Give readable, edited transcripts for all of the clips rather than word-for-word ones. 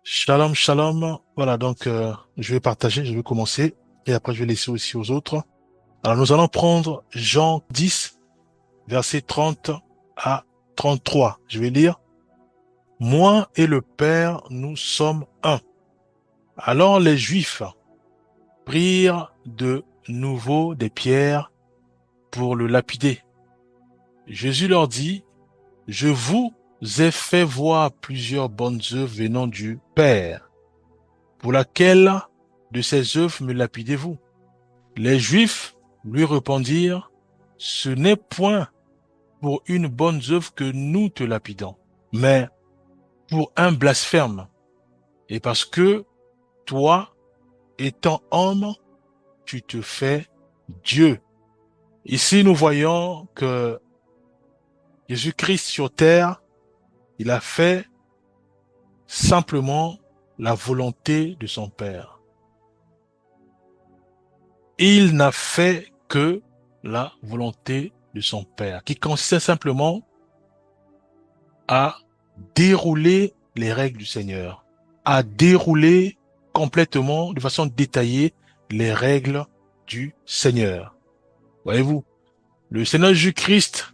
Shalom, shalom. Voilà, donc je vais partager, je vais commencer et après je vais laisser aussi aux autres. Alors nous allons prendre Jean 10, verset 30 à 33. Je vais lire. Moi et le Père, nous sommes un. Alors les Juifs prirent de nouveau des pierres pour le lapider. Jésus leur dit, je vous ai fait voir plusieurs bonnes œuvres venant du Père. Pour laquelle de ces œuvres me lapidez-vous? Les Juifs lui répondirent, ce n'est point pour une bonne œuvre que nous te lapidons, mais pour un blasphème, et parce que toi, étant homme, tu te fais Dieu. Ici, nous voyons que Jésus-Christ sur terre, il a fait simplement la volonté de son Père. Il n'a fait que la volonté de son Père, qui consistait simplement à dérouler les règles du Seigneur, à dérouler complètement, de façon détaillée, les règles du Seigneur. Voyez-vous, le Seigneur Jésus-Christ,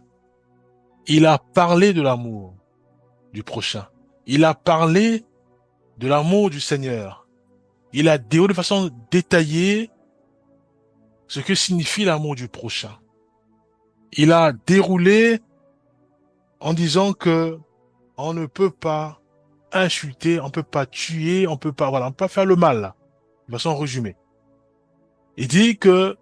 il a parlé de l'amour du prochain. Il a parlé de l'amour du Seigneur. Il a déroulé de façon détaillée ce que signifie l'amour du prochain. Il a déroulé en disant que on ne peut pas insulter, on peut pas tuer, on peut pas, voilà, on peut pas faire le mal, de façon résumée. Il dit que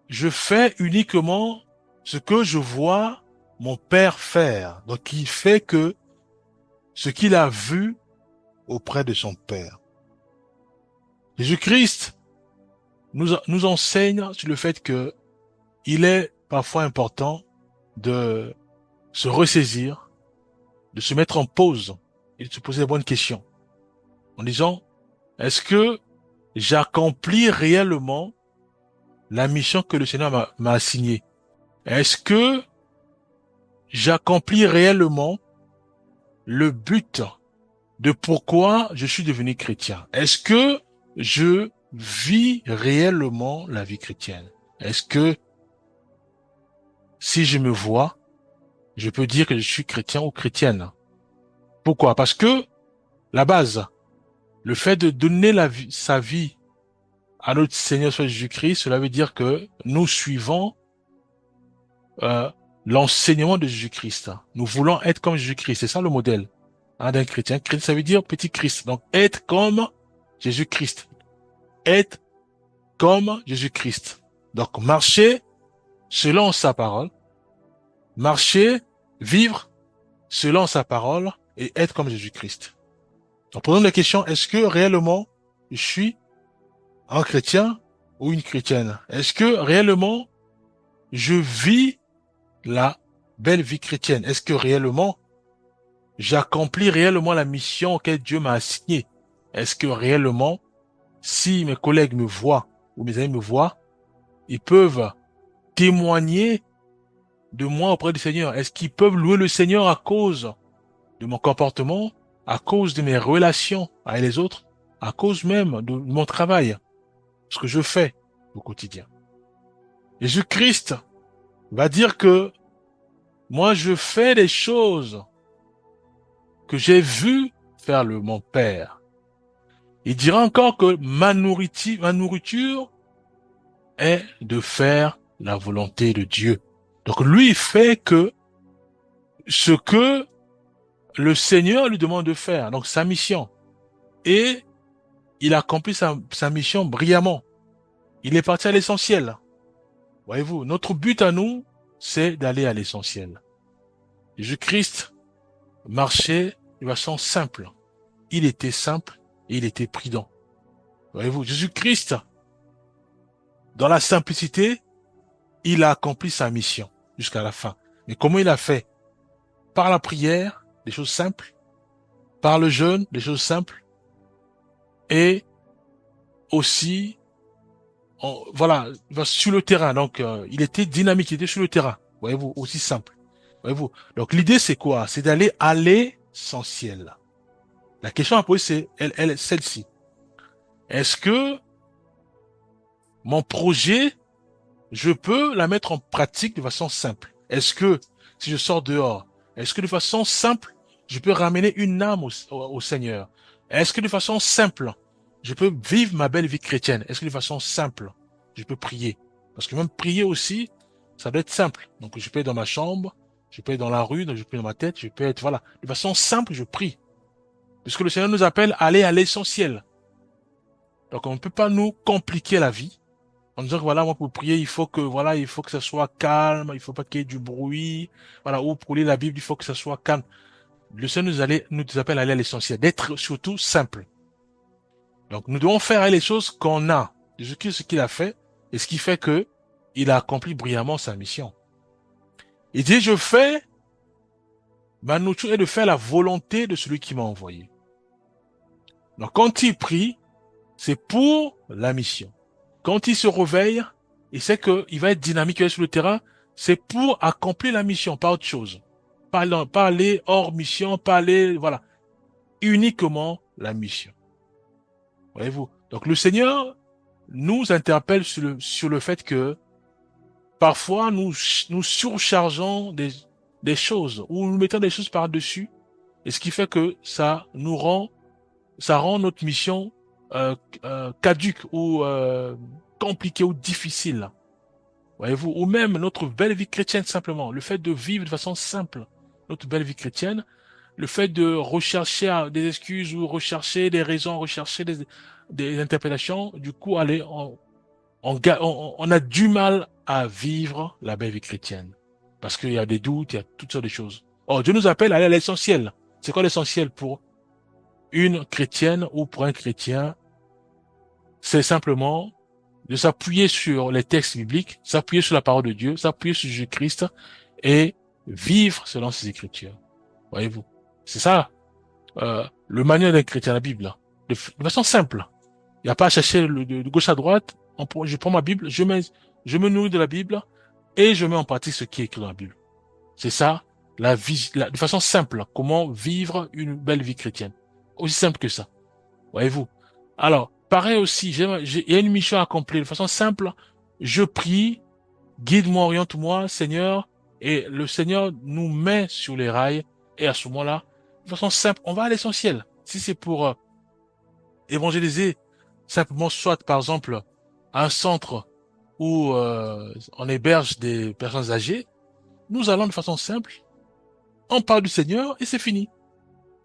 je fais uniquement ce que je vois mon père faire. Donc, il fait que ce qu'il a vu auprès de son père. Jésus-Christ nous enseigne sur le fait que il est parfois important de se ressaisir, de se mettre en pause et de se poser les bonnes questions. En disant, est-ce que j'accomplis réellement la mission que le Seigneur m'a assignée? Est-ce que j'accomplis réellement le but de pourquoi je suis devenu chrétien? Est-ce que je vis réellement la vie chrétienne? Est-ce que si je me vois, je peux dire que je suis chrétien ou chrétienne? Pourquoi? Parce que la base, le fait de donner sa vie à notre Seigneur soit Jésus-Christ, cela veut dire que nous suivons euh, l'enseignement de Jésus-Christ. Nous voulons être comme Jésus-Christ. C'est ça le modèle d'un chrétien. Chrétien, ça veut dire petit Christ. Donc, être comme Jésus-Christ. Être comme Jésus-Christ. Donc, marcher selon sa parole. Marcher, vivre selon sa parole et être comme Jésus-Christ. Donc, posons la question, est-ce que réellement je suis un chrétien ou une chrétienne? Est-ce que réellement je vis la belle vie chrétienne? Est-ce que réellement j'accomplis réellement la mission auquel Dieu m'a assignée? Est-ce que réellement, si mes collègues me voient ou mes amis me voient, ils peuvent témoigner de moi auprès du Seigneur? Est-ce qu'ils peuvent louer le Seigneur à cause de mon comportement, à cause de mes relations avec les autres, à cause même de mon travail, ce que je fais au quotidien? Jésus-Christ va dire que moi je fais des choses que j'ai vues faire mon Père. Il dira encore que ma nourriture est de faire la volonté de Dieu. Donc lui, il fait que ce que le Seigneur lui demande de faire, donc sa mission. Et il accomplit sa mission brillamment. Il est parti à l'essentiel. Voyez-vous, notre but à nous, c'est d'aller à l'essentiel. Jésus-Christ marchait de façon simple. Il était simple et il était prudent. Voyez-vous, Jésus-Christ, dans la simplicité, il a accompli sa mission jusqu'à la fin. Mais comment il a fait? Par la prière, des choses simples, par le jeûne, des choses simples, et aussi, voilà, sur le terrain. Donc, il était dynamique, il était sur le terrain. Voyez-vous, aussi simple. Voyez-vous. Donc, l'idée, c'est quoi? C'est d'aller à l'essentiel. La question à poser, elle est celle-ci. Est-ce que mon projet, je peux la mettre en pratique de façon simple? Est-ce que, si je sors dehors, est-ce que de façon simple, je peux ramener une âme au Seigneur? Est-ce que de façon simple, je peux vivre ma belle vie chrétienne? Est-ce que de façon simple, je peux prier? Parce que même prier aussi, ça doit être simple. Donc, je peux être dans ma chambre, je peux être dans la rue, je peux être dans ma tête, je peux être, voilà. De façon simple, je prie. Puisque le Seigneur nous appelle à aller à l'essentiel. Donc, on ne peut pas nous compliquer la vie en disant que voilà, moi, pour prier, il faut que ça soit calme, il faut pas qu'il y ait du bruit. Voilà, ou pour lire la Bible, il faut que ça soit calme. Le Seigneur nous appelle à aller à l'essentiel, d'être surtout simple. Donc, nous devons faire les choses qu'on a, de ce qu'il a fait, et ce qui fait que il a accompli brillamment sa mission. Il dit, je fais, ma nourriture est de faire la volonté de celui qui m'a envoyé. Donc, quand il prie, c'est pour la mission. Quand il se réveille, il sait qu'il va être dynamique, il va être sur le terrain, c'est pour accomplir la mission, pas autre chose. Pas aller hors mission, pas aller, voilà. Uniquement la mission. Voyez-vous? Donc le Seigneur nous interpelle sur le fait que parfois nous surchargeons des choses ou nous mettons des choses par-dessus et ce qui fait que ça rend notre mission caduque ou compliquée ou difficile. Voyez-vous, ou même notre belle vie chrétienne simplement, le fait de vivre de façon simple, notre belle vie chrétienne, le fait de rechercher des excuses ou rechercher des raisons, rechercher des interprétations, du coup, allez, on a du mal à vivre la belle vie chrétienne. Parce qu'il y a des doutes, il y a toutes sortes de choses. Or, Dieu nous appelle à aller à l'essentiel. C'est quoi l'essentiel pour une chrétienne ou pour un chrétien? C'est simplement de s'appuyer sur les textes bibliques, s'appuyer sur la parole de Dieu, s'appuyer sur Jésus-Christ et vivre selon ses écritures. Voyez-vous? C'est ça, le manuel d'un chrétien, la Bible. De façon simple. Il n'y a pas à chercher de gauche à droite. Je prends ma Bible, je me nourris de la Bible et je mets en pratique ce qui est écrit dans la Bible. C'est ça, de façon simple, comment vivre une belle vie chrétienne. Aussi simple que ça. Voyez-vous? Alors, pareil aussi, il y a une mission à accomplir de façon simple. Je prie, guide-moi, oriente-moi, Seigneur, et le Seigneur nous met sur les rails, et à ce moment-là, de façon simple, on va à l'essentiel. Si c'est pour évangéliser, simplement, soit par exemple, un centre où on héberge des personnes âgées, nous allons de façon simple, on parle du Seigneur, et c'est fini.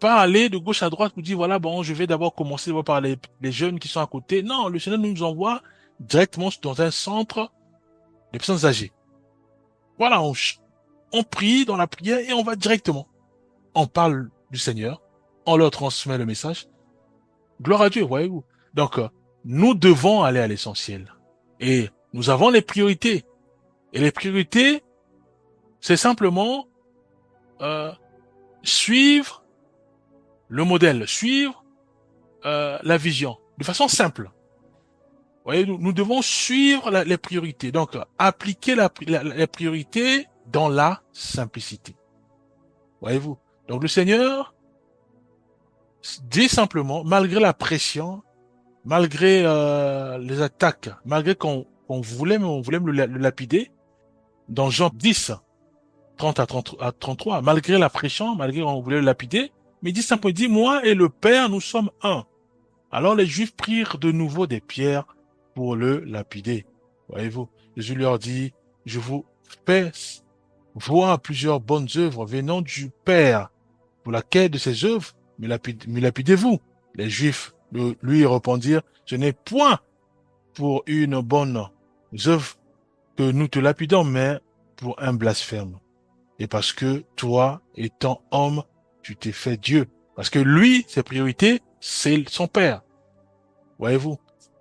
Pas aller de gauche à droite pour dire, voilà, bon, je vais d'abord commencer par les jeunes qui sont à côté. Non, le Seigneur nous envoie directement dans un centre de personnes âgées. Voilà, on prie dans la prière et on va directement. On parle du Seigneur, on leur transmet le message. Gloire à Dieu, voyez-vous. Donc, nous devons aller à l'essentiel. Et nous avons les priorités. Et les priorités, c'est simplement suivre le modèle, suivre la vision, de façon simple. Vous voyez, nous devons suivre les priorités. Donc, appliquer les priorités dans la simplicité. Voyez-vous. Donc, le Seigneur dit simplement, malgré la pression, malgré les attaques, malgré on voulait le lapider, dans Jean 10, 30 à 33, malgré la pression, malgré qu'on voulait le lapider, mais il dit simplement, il dit, moi et le Père, nous sommes un. Alors les Juifs prirent de nouveau des pierres pour le lapider. Voyez-vous, Jésus leur dit, je vous fais voir plusieurs bonnes œuvres venant du Père. Pour laquelle de ces œuvres me lapidez-vous? Les Juifs lui répondirent, ce n'est point pour une bonne œuvre que nous te lapidons, mais pour un blasphème. Et parce que toi, étant homme, tu t'es fait Dieu. Parce que lui, ses priorités, c'est son Père. Voyez-vous?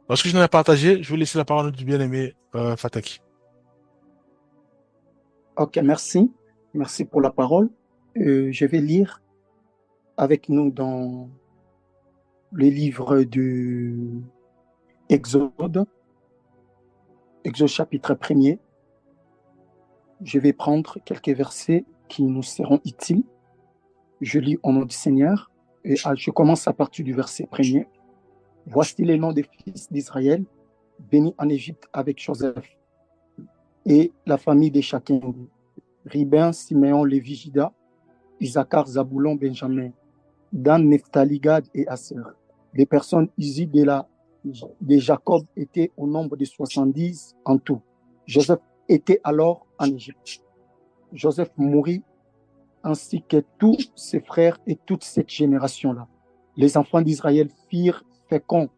Parce que je n'en ai pas partagé, je vais laisser la parole du bien-aimé Fataki. Ok, merci. Merci pour la parole. Je vais lire avec nous dans le livre du Exode, Exode chapitre 1er. Je vais prendre quelques versets qui nous seront utiles. Je lis au nom du Seigneur. Et je commence à partir du verset premier. Voici les noms des fils d'Israël, bénis en Égypte avec Joseph et la famille de chacun d'eux. Ribin, Siméon, Lévi, Juda, Issachar, Zaboulon, Benjamin, Dan, Nephtali, Gad et Aser. Les personnes issues de Jacob étaient au nombre de 70 en tout. Joseph était alors en Égypte. Joseph mourut ainsi que tous ses frères et toute cette génération-là. Les enfants d'Israël firent féconds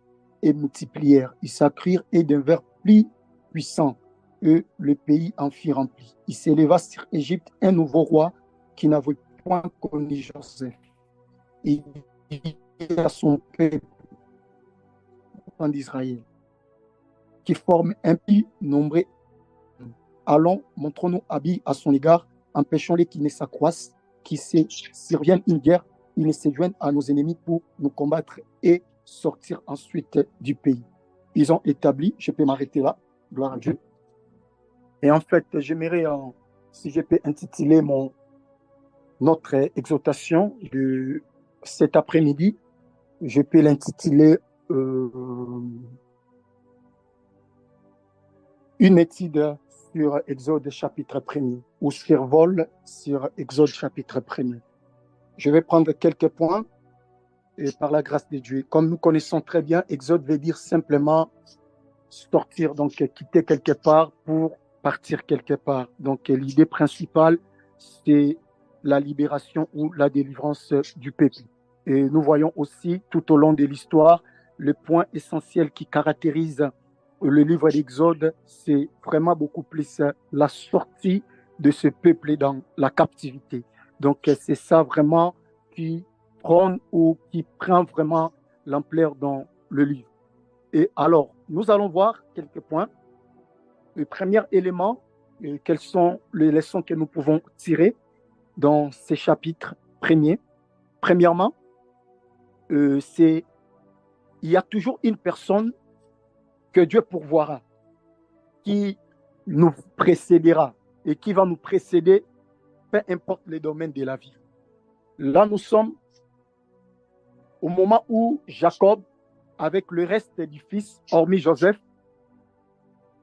et multiplièrent. Ils s'accrurent et devinrent plus puissants. Et le pays en fut rempli. Il s'éleva sur Égypte un nouveau roi qui n'avait point connu Joseph. Il dit à son peuple d'Israël, qui forme un pays nombreux. Allons, montrons-nous habiles à son égard, empêchons-les qu'ils ne s'accroissent, qu'ils se surviennent une guerre, ils ne se joignent à nos ennemis pour nous combattre et sortir ensuite du pays. Ils ont établi, je peux m'arrêter là, gloire à Dieu. Et en fait, j'aimerais, si je peux intituler notre exhortation de cet après-midi, je peux l'intituler une étude sur Exode chapitre 1er ou survol sur Exode chapitre 1er. Je vais prendre quelques points et par la grâce de Dieu. Comme nous connaissons très bien, Exode veut dire simplement sortir, donc quitter quelque part pour partir quelque part. Donc l'idée principale, c'est la libération ou la délivrance du peuple. Et nous voyons aussi tout au long de l'histoire, le point essentiel qui caractérise le livre d'Exode, c'est vraiment beaucoup plus la sortie de ce peuple dans la captivité. Donc c'est ça vraiment qui prend ou qui prend vraiment l'ampleur dans le livre. Et alors, nous allons voir quelques points. Le premier élément, quelles sont les leçons que nous pouvons tirer dans ces chapitres premiers. Premièrement, il y a toujours une personne que Dieu pourvoira, qui nous précédera et qui va nous précéder, peu importe les domaines de la vie. Là, nous sommes au moment où Jacob, avec le reste du fils, hormis Joseph,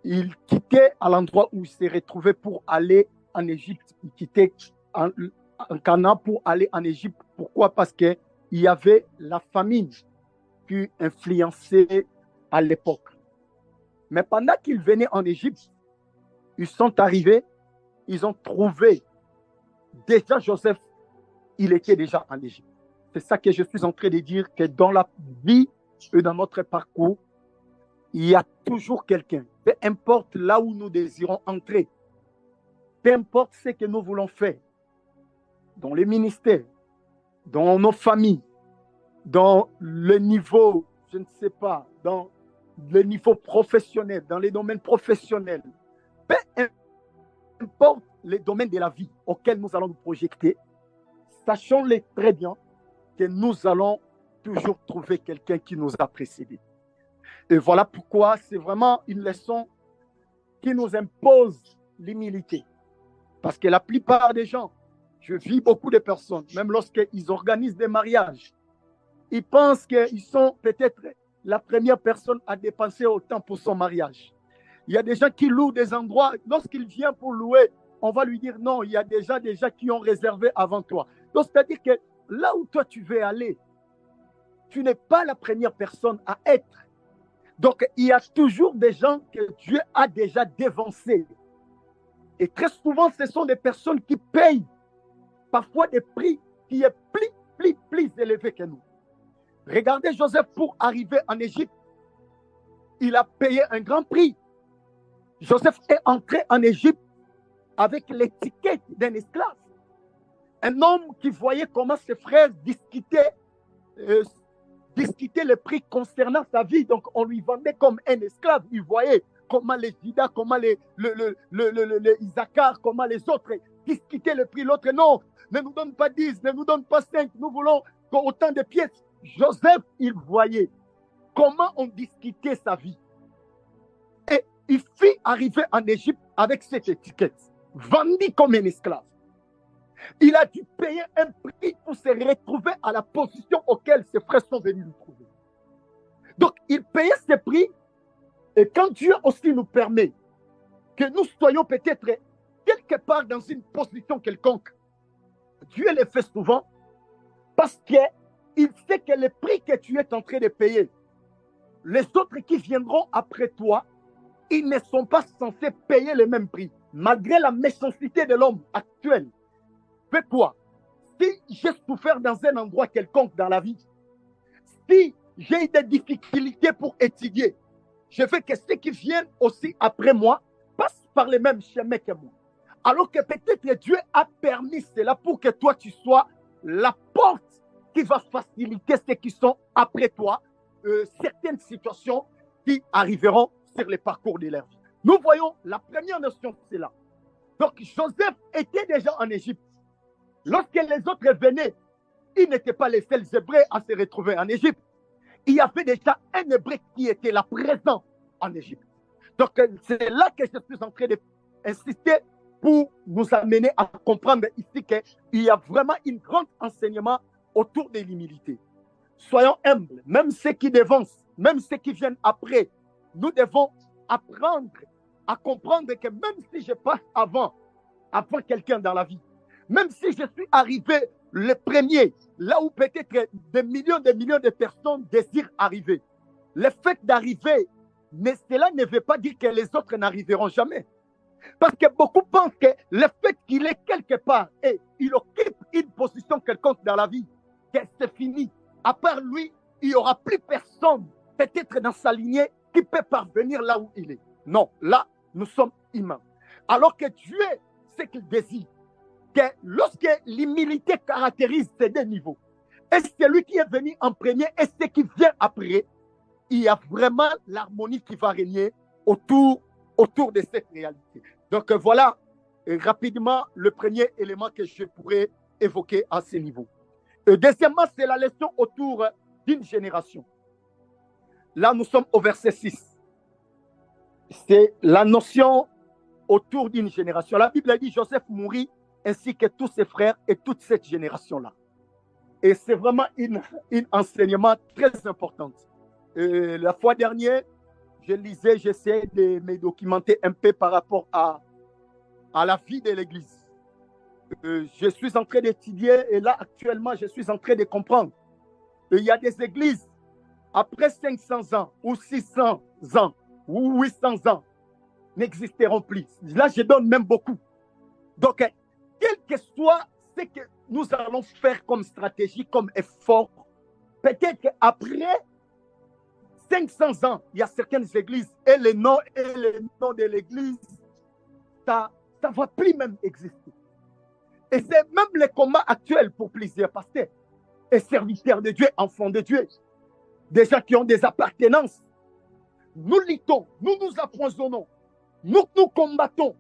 il quittait à l'endroit où il s'est retrouvé pour aller en Égypte. Il quittait en Canaan pour aller en Égypte. Pourquoi? Parce qu'il y avait la famine qui influençait à l'époque. Mais pendant qu'ils venaient en Égypte, ils sont arrivés, ils ont trouvé déjà Joseph, il était déjà en Égypte. C'est ça que je suis en train de dire, que dans la vie et dans notre parcours, il y a toujours quelqu'un, peu importe là où nous désirons entrer, peu importe ce que nous voulons faire, dans les ministères, dans nos familles, dans le niveau, je ne sais pas, dans le niveau professionnel, dans les domaines professionnels, peu importe les domaines de la vie auxquels nous allons nous projeter, sachons-les très bien que nous allons toujours trouver quelqu'un qui nous a précédés. Et voilà pourquoi c'est vraiment une leçon qui nous impose l'humilité. Parce que la plupart des gens, je vis beaucoup de personnes, même lorsqu'ils organisent des mariages, ils pensent qu'ils sont peut-être la première personne à dépenser autant pour son mariage. Il y a des gens qui louent des endroits. Lorsqu'il vient pour louer, on va lui dire non, il y a déjà des gens qui ont réservé avant toi. Donc, c'est-à-dire que là où toi tu veux aller, tu n'es pas la première personne à être. Donc, il y a toujours des gens que Dieu a déjà dévancés. Et très souvent, ce sont des personnes qui payent parfois des prix qui est plus élevé que nous. Regardez Joseph pour arriver en Égypte. Il a payé un grand prix. Joseph est entré en Égypte avec l'étiquette d'un esclave. Un homme qui voyait comment ses frères discutaient le prix concernant sa vie. Donc, on lui vendait comme un esclave. Il voyait comment les Juda, comment les Issachar, comment les autres discutaient le prix. L'autre, non, ne nous donne pas 10, ne nous donne pas 5, nous voulons autant de pièces. Joseph, il voyait comment on discutait sa vie. Et il fit arriver en Égypte avec cette étiquette, vendu comme un esclave. Il a dû payer un prix pour se retrouver à la position auquel ses frères sont venus le trouver. Donc, il payait ce prix. Et quand Dieu aussi nous permet que nous soyons peut-être quelque part dans une position quelconque, Dieu le fait souvent parce qu'il sait que le prix que tu es en train de payer, les autres qui viendront après toi, ils ne sont pas censés payer le même prix. Malgré la méchanceté de l'homme actuel, fais-toi, si j'ai souffert dans un endroit quelconque dans la vie, si j'ai eu des difficultés pour étudier, je veux que ceux qui viennent aussi après moi passent par les mêmes chemins que moi. Alors que peut-être Dieu a permis cela pour que toi, tu sois la porte qui va faciliter ceux qui sont après toi, certaines situations qui arriveront sur le parcours de leur vie. Nous voyons la première notion, c'est là. Donc, Joseph était déjà en Égypte. Lorsque les autres venaient, ils n'étaient pas les seuls Hébreux à se retrouver en Égypte. Il y avait déjà un Hébreu qui était là présent en Égypte. Donc, c'est là que je suis en train d'insister pour nous amener à comprendre ici qu'il y a vraiment un grand enseignement autour de l'humilité. Soyons humbles, même ceux qui devancent, même ceux qui viennent après. Nous devons apprendre à comprendre que même si je passe avant quelqu'un dans la vie, même si je suis arrivé le premier, là où peut-être des millions de personnes désirent arriver, le fait d'arriver, mais cela ne veut pas dire que les autres n'arriveront jamais. Parce que beaucoup pensent que le fait qu'il est quelque part et il occupe une position quelconque dans la vie, que c'est fini. À part lui, il n'y aura plus personne, peut-être dans sa lignée, qui peut parvenir là où il est. Non, là, nous sommes humains. Alors que Dieu, ce qu'il désire, que lorsque l'humilité caractérise ces deux niveaux, et celui qui est venu en premier et ce qui vient après, il y a vraiment l'harmonie qui va régner autour de cette réalité. Donc voilà rapidement le premier élément que je pourrais évoquer à ce niveau. Deuxièmement, c'est la leçon autour d'une génération. Là, nous sommes au verset 6. C'est la notion autour d'une génération. La Bible a dit Joseph mourit ainsi que tous ses frères et toute cette génération-là. Et c'est vraiment un enseignement très important. La fois dernière, j'essayais de me documenter un peu par rapport à la vie de l'Église. Je suis en train d'étudier et là, actuellement, je suis en train de comprendre. Il y a des églises, après 500 ans ou 600 ans ou 800 ans, n'existeront plus. Là, je donne même beaucoup. Donc, quel que soit ce que nous allons faire comme stratégie, comme effort, peut-être qu'après 500 ans, il y a certaines églises et les noms de l'église, ça ne va plus même exister. Et c'est même le combat actuel pour plusieurs pasteurs et serviteurs de Dieu, enfants de Dieu, des gens qui ont des appartenances. Nous luttons, nous nous appoisonnons, nous combattons.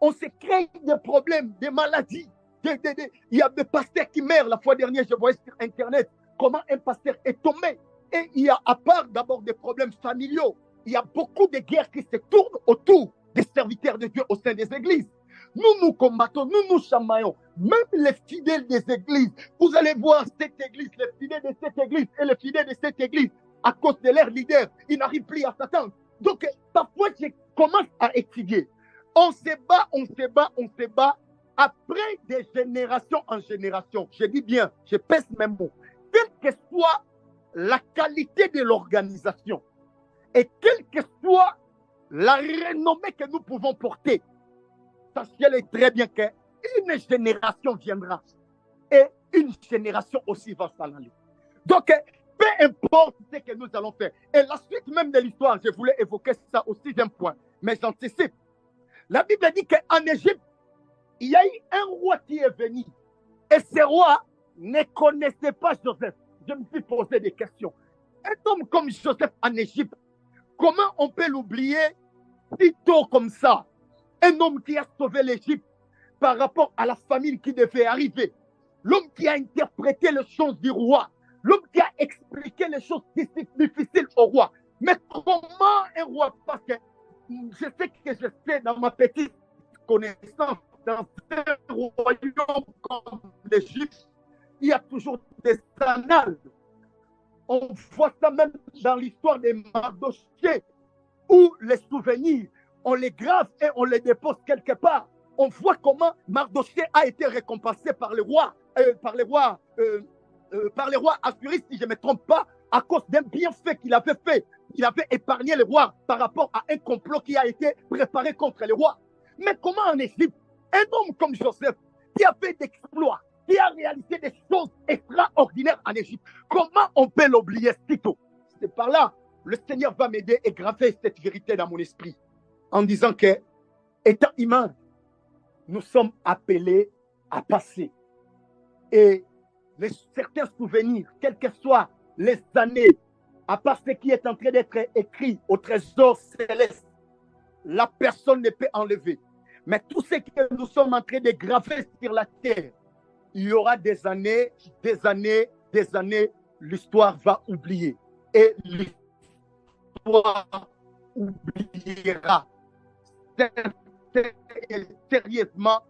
On se crée des problèmes, des maladies. Il y a des pasteurs qui meurent. La fois dernière, je voyais sur Internet comment un pasteur est tombé. Et il y a, à part d'abord des problèmes familiaux, il y a beaucoup de guerres qui se tournent autour des serviteurs de Dieu au sein des églises. Nous combattons, nous chamaillons. Même les fidèles des églises, vous allez voir cette église, les fidèles de cette église et les fidèles de cette église, à cause de leur leader, ils n'arrivent plus à s'attendre. Donc, parfois, je commence à étudier. On se bat, après des générations en génération. Je dis bien, je pèse mes mots. Quelle que soit la qualité de l'organisation et quelle que soit la renommée que nous pouvons porter, sachez très bien qu'une génération viendra et une génération aussi va s'en aller. Donc, peu importe ce que nous allons faire. Et la suite même de l'histoire, je voulais évoquer ça aussi d'un point, mais j'anticipe. La Bible dit qu'en Égypte, il y a eu un roi qui est venu. Et ce roi ne connaissait pas Joseph. Je me suis posé des questions. Un homme comme Joseph en Égypte, comment on peut l'oublier si tôt comme ça? Un homme qui a sauvé l'Égypte par rapport à la famine qui devait arriver. L'homme qui a interprété les choses du roi. L'homme qui a expliqué les choses difficiles au roi. Mais comment un roi? Parce que je sais que je sais dans ma petite connaissance, dans un royaume en Égypte, il y a toujours des annales. On voit ça même dans l'histoire des Mardochée, où les souvenirs, on les grave et on les dépose quelque part. On voit comment Mardochée a été récompensé par les rois assuristes, si je ne me trompe pas, à cause d'un bienfait qu'il avait fait. Il avait épargné les rois par rapport à un complot qui a été préparé contre les rois. Mais comment en Égypte, un homme comme Joseph, qui a fait d'exploits, qui a réalisé des choses extraordinaires en Égypte, comment on peut l'oublier si tôt? C'est par là, le Seigneur va m'aider et graver cette vérité dans mon esprit, en disant que, étant humain, nous sommes appelés à passer. Et certains souvenirs, quelles que soient les années, à part ce qui est en train d'être écrit au trésor céleste, la personne ne peut enlever. Mais tout ce que nous sommes en train de graver sur la terre, il y aura des années, l'histoire va oublier. Et l'histoire oubliera sérieusement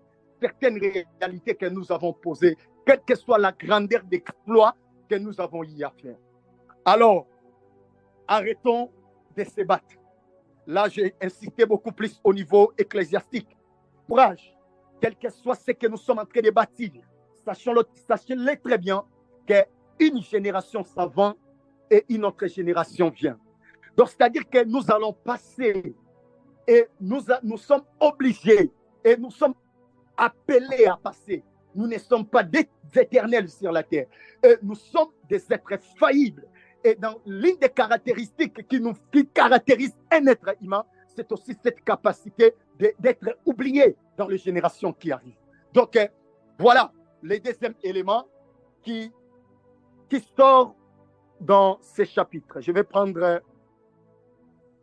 certaines réalités que nous avons posées, quelle que soit la grandeur d'exploit que nous avons eu à faire. Alors, arrêtons de se battre. Là, j'ai insisté beaucoup plus au niveau ecclésiastique. Courage, quel que soit ce que nous sommes en train de bâtir, sachez-le très bien qu'une génération s'en va et une autre génération vient. Donc, c'est-à-dire que nous allons passer et nous sommes obligés et nous sommes appelés à passer. Nous ne sommes pas des éternels sur la terre. Nous sommes des êtres faillibles. Et dans l'une des caractéristiques qui caractérise un être humain, c'est aussi cette capacité d'être oublié dans les générations qui arrivent. Donc, voilà les deuxièmes éléments qui sortent dans ces chapitres. Je vais prendre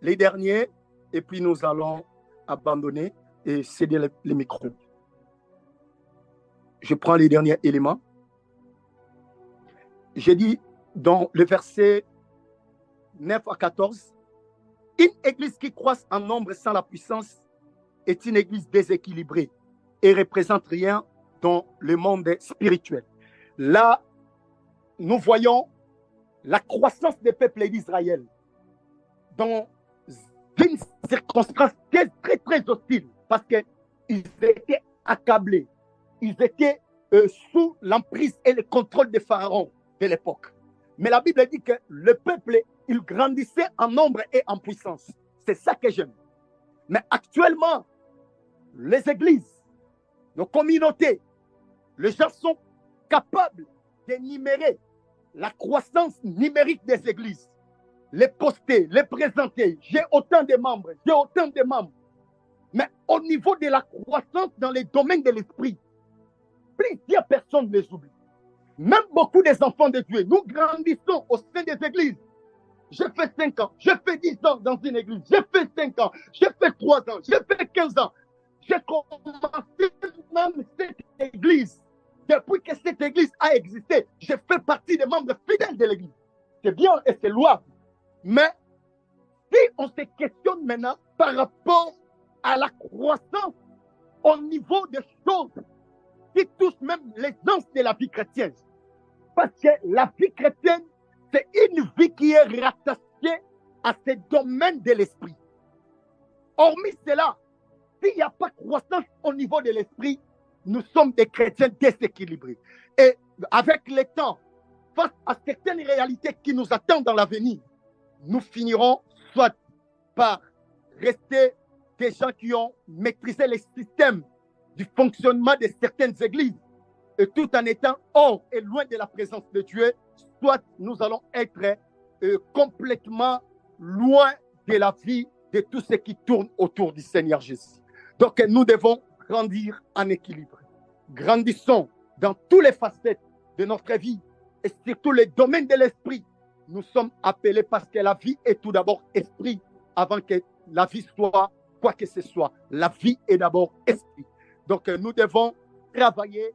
les derniers et puis nous allons abandonner et céder les micros. Je prends les derniers éléments. J'ai dit dans le verset 9 à 14, une église qui croise en nombre sans la puissance est une église déséquilibrée et représente rien dans le monde spirituel. Là, nous voyons la croissance des peuples d'Israël dans une circonstance très, très, très hostile parce qu'ils étaient accablés. Ils étaient sous l'emprise et le contrôle des pharaons de l'époque. Mais la Bible dit que le peuple, il grandissait en nombre et en puissance. C'est ça que j'aime. Mais actuellement, les églises, nos communautés, les gens sont capables d'énumérer la croissance numérique des églises, les poster, les présenter. J'ai autant de membres, j'ai autant de membres. Mais au niveau de la croissance dans les domaines de l'esprit, plusieurs personnes les oublient. Même beaucoup des enfants de Dieu, nous grandissons au sein des églises. J'ai fait 5 ans, j'ai fait 10 ans dans une église, j'ai fait 5 ans, j'ai fait 3 ans, j'ai fait 15 ans. J'ai commencé même cette église. Depuis que cette église a existé, j'ai fait partie des membres fidèles de l'église. C'est bien et c'est louable. Mais si on se questionne maintenant par rapport à la croissance au niveau des choses qui touchent même l'essence de la vie chrétienne, parce que la vie chrétienne, c'est une vie qui est rattachée à ces domaines de l'esprit. Hormis cela, s'il n'y a pas de croissance au niveau de l'esprit, nous sommes des chrétiens déséquilibrés. Et avec le temps, face à certaines réalités qui nous attendent dans l'avenir, nous finirons soit par rester des gens qui ont maîtrisé les systèmes du fonctionnement de certaines églises, et tout en étant hors et loin de la présence de Dieu, soit nous allons être complètement loin de la vie de tout ce qui tourne autour du Seigneur Jésus. Donc nous devons grandir en équilibre. Grandissons dans toutes les facettes de notre vie et surtout les domaines de l'esprit. Nous sommes appelés parce que la vie est tout d'abord esprit avant que la vie soit quoi que ce soit. La vie est d'abord esprit. Donc nous devons travailler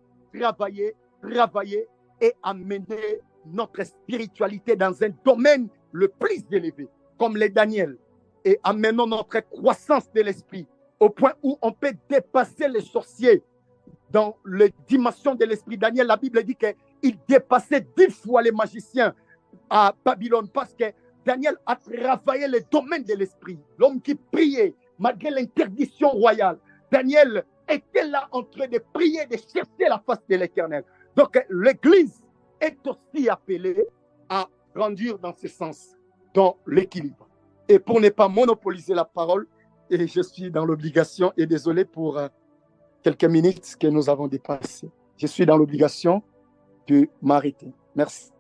et amener notre spiritualité dans un domaine le plus élevé, comme les Daniel, et amenons notre croissance de l'esprit au point où on peut dépasser les sorciers dans les dimensions de l'esprit. Daniel, la Bible dit qu'il dépassait 10 fois les magiciens à Babylone parce que Daniel a travaillé les domaines de l'esprit. L'homme qui priait malgré l'interdiction royale. Daniel était là en train de prier, de chercher la face de l'Éternel. Donc l'Église est aussi appelée à grandir dans ce sens, dans l'équilibre. Et pour ne pas monopoliser la parole, et je suis dans l'obligation, et désolé pour quelques minutes que nous avons dépassées, je suis dans l'obligation de m'arrêter. Merci.